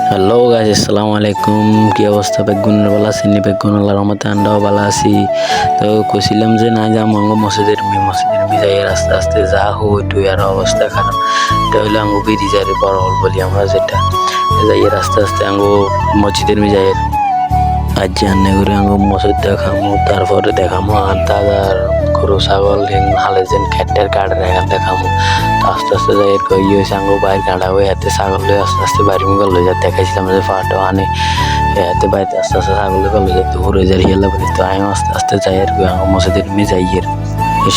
Hello guys, আসসালামু আলাইকুম। কি অবস্থা? বেগুনের ভালো আছেন? বেগুন আল্লাহর রহমতে আমরাও ভালো আছি। তো কইছিলাম যে না যাম মসজিদের যাই আস্তে আস্তে যা হইতো আর অবস্থা খারাপ। এটা হইলো আঙ্গু বিড়ি যাই বড় হল বলি আমরা, যেটা যাই আস্তে আস্তে আঙ্গু মসজিদের যাই আজ জানে করে আঙ্গু মসজিদ দেখামো, তারপরে দেখামো আর দাদার গরু ছাগল হালে যেন খেটের কাঠের এখান দেখামো। তো আস্তে আস্তে যাই ইয়ে হয়েছে আঙ্গু বাইর কাটা হয়ে হাতে ছাগল লয়ে আস্তে আস্তে বাড়ি মুগল লয়ে যা দেখাইছিলাম যে ফাটো আনে হাতে বাড়িতে আস্তে আস্তে ছাগল লয়ে যেতে ঘুরে যাই হিয়ালা বলি। তো আমি আস্তে আস্তে যাই আর আঙ্গু মসজিদের যাইয়ের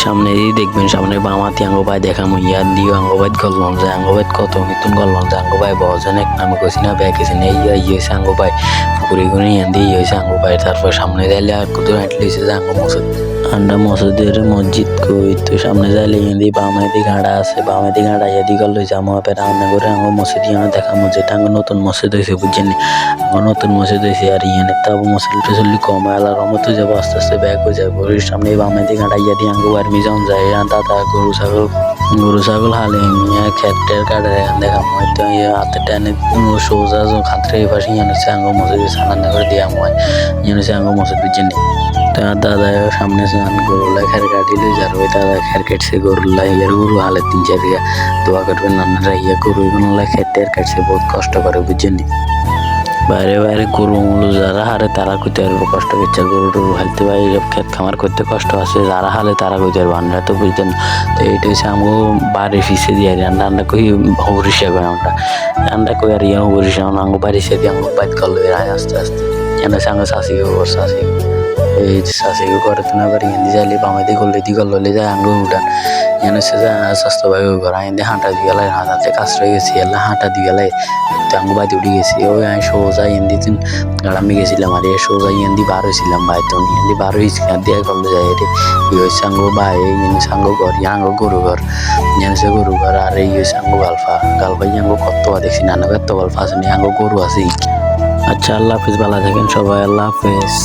সামনে দেখবেন, সামনে বামাতি আঙ্গবাই দেখামো ইয়ার দিও আঙ্গবাই গল্লন যায় আঙ্গবাই কত নতুন গল্লন যায় আঙ্গবাই বজন এক নামে কইছি না ব্যাগ এসে নেই হয়েছে আঙ্গবাই পুকুরে গুনে ইয়ান দিয়ে হয়েছে আঙ্গবাই। তারপর সামনে যাইলে আর কত হাঁটলে হয়েছে যে আঙ্গ মসজিদ আন্ডা মসজিদের মসজিদ কই। তো সামনে যাইলে ইয়ান দিয়ে বামে দিকে গাঁড়া আছে, বামে দিকে গাঁড়া ইয়া দিকে লই যাবো আপে রান্না করে আঙ্গ মসজিদ ইয়ানো দেখামো, যেটা আঙ্গ নতুন মসজিদ হয়েছে বুঝছেন। আঙ্গ নতুন মসজিদ হয়েছে আর ইয়ানে তাবো মসজিদ টসলি কম আলার রমতো যাবো আস্তে আস্তে ব্যাগ হয়ে যাবো। সামনে বামে দিকে গাঁড়া ইয়া দিয়ে আঙ্গ বাড়ি যাওয়া যায়। দাদা গরু ছাগল হালে খেটের কাটে দেখামো। তো হাতে টেনে সোজা খাতরে এই পাশে ইয়ান হচ্ছে আঙ্গ মসজিদ সানান্না করে দিয়া হয় ইয়ান হচ্ছে আঙ্গ মসজিদ বুঝছেন। দাদা সামনে গরুলা খের কাটিলে যার ওই দাদা খের কাটছে গরুলা ইয়ার গরু হালে 3-4 ইয়া দোয়া করবেন নানারা ইয়া গরু এগুলো খেটের কাটছে বহুত কষ্ট করে বুঝছেন। বাইরে বাইরে গরু মুলো যারা হারে তারা কইতে পারবো কষ্ট করছে, গরু টরু হালতে পারে ক্ষেত খামার করতে কষ্ট আছে, যারা হালে তারা কইতে পারবো আমরা তো বুঝতেন। তো এইটা হচ্ছে আমগো বাড়ি ফিসে দিয়ে রান্না কই হরিষা কই আমরা কই আর ইয়া হরিষা আঙ্গো বাড়ি সে দিয়ে আঙ্গো বাইক করলো আস্তে আস্তে এনে সাঙ্গ শাসি এই শাসি করে তো না বাড়ি হিন্দি যাইলে বামে দিয়ে করলে যায় আঙ্গো উঠান এনে সে যা স্বাস্থ্যভাবে ঘর হিন্দি হাঁটা দিয়ে গেলে হাঁটাতে কাজ রয়ে গেছি এলা হাঁটা দিয়ে গেলে আঙ্গো বাইতে উঠে গেছি। ওই আমি সোজা হিন্দি গাড়ামি গেছিলাম আর সোজা হিন্দি বার হয়েছিলাম ভাই। তো হিন্দি বার হয়েছি দিয়ে করলে যাই রে ই হয়েছে আঙ্গো ভাই সাঙ্গ ঘর আঙ্গো গরু ঘর সে গরু ঘর আর এই হয়েছে আঙ্গো গালফা আঙ্গো কত দেখছি নানা কত গল্প আছে আঙ্গো গরু আছে। আচ্ছা, আল্লাহ হাফিজ, ভালো থাকেন সবাই, আল্লাহ হাফিজ।